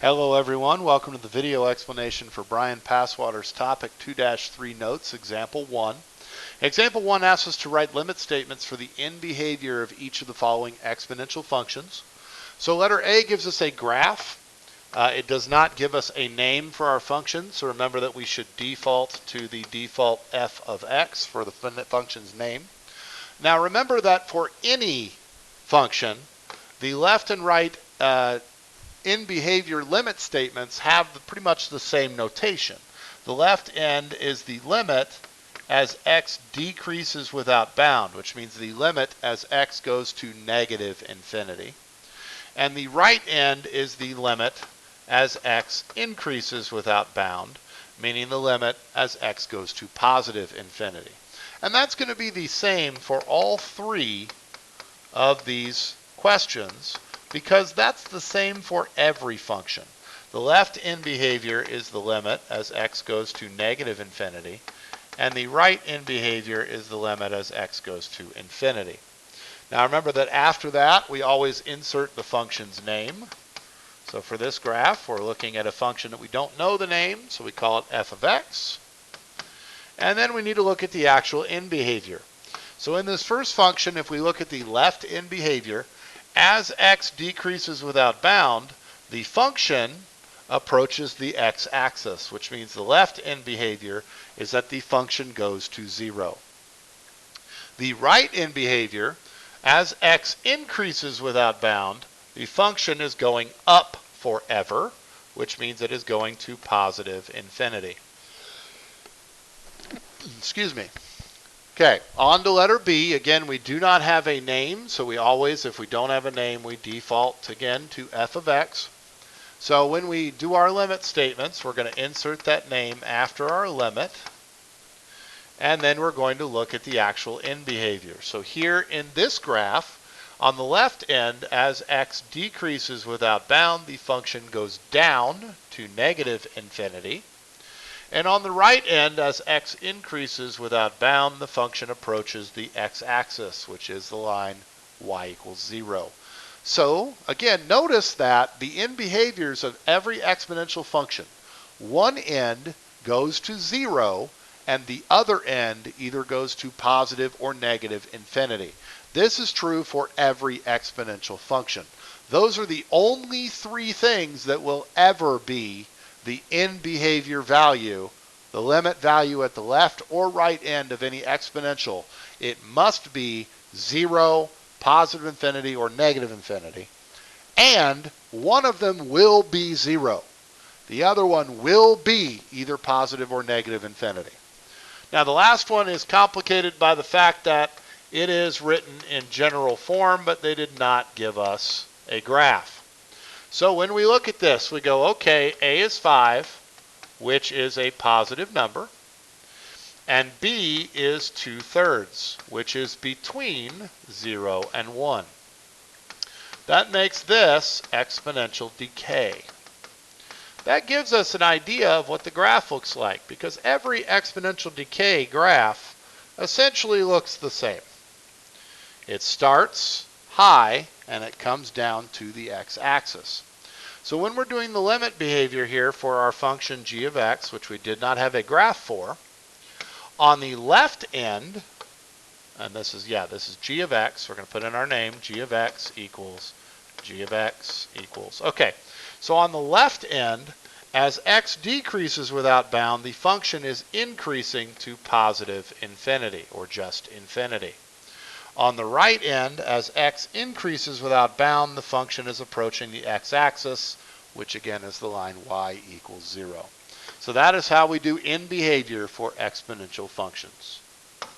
Hello everyone, welcome to the video explanation for Brian Passwater's topic 2-3 notes, example 1. Example 1 asks us to write limit statements for the end behavior of each of the following exponential functions. So letter A gives us a graph. It does not give us a name for our function, so remember that we should default to the default f of x for the function's name. Now remember that for any function, the left and right in behavior limit statements have pretty much the same notation. The left end is the limit as x decreases without bound, which means the limit as x goes to negative infinity. And the right end is the limit as x increases without bound, meaning the limit as x goes to positive infinity. And that's going to be the same for all three of these questions, because that's the same for every function. The left end behavior is the limit as x goes to negative infinity, and the right end behavior is the limit as x goes to infinity. Now remember that after that, we always insert the function's name. So for this graph, we're looking at a function that we don't know the name, so we call it f of x. And then we need to look at the actual end behavior. So in this first function, if we look at the left end behavior, as x decreases without bound, the function approaches the x-axis, which means the left end behavior is that the function goes to 0. The right end behavior, as x increases without bound, the function is going up forever, which means it is going to positive infinity. Excuse me. Okay, on to letter B. Again, we do not have a name, so we always, if we don't have a name, we default again to f of x. So when we do our limit statements, we're going to insert that name after our limit, and then we're going to look at the actual end behavior. So here in this graph, on the left end, as x decreases without bound, the function goes down to negative infinity. And on the right end, as x increases without bound, the function approaches the x-axis, which is the line y equals 0. So, again, notice that the end behaviors of every exponential function, one end goes to 0, and the other end either goes to positive or negative infinity. This is true for every exponential function. Those are the only three things that will ever be the end behavior value, the limit value at the left or right end of any exponential. It must be 0, positive infinity, or negative infinity. And one of them will be 0. The other one will be either positive or negative infinity. Now the last one is complicated by the fact that it is written in general form, but they did not give us a graph. So when we look at this, we go, okay, A is 5, which is a positive number, and B is 2/3, which is between 0 and 1. That makes this exponential decay. That gives us an idea of what the graph looks like, because every exponential decay graph essentially looks the same. It starts high, and it comes down to the x-axis. So when we're doing the limit behavior here for our function g of x, which we did not have a graph for, on the left end, and this is g of x, we're going to put in our name, g of x equals, okay. So on the left end, as x decreases without bound, the function is increasing to positive infinity, or just infinity. On the right end, as x increases without bound, the function is approaching the x-axis, which again is the line y equals 0. So that is how we do end behavior for exponential functions.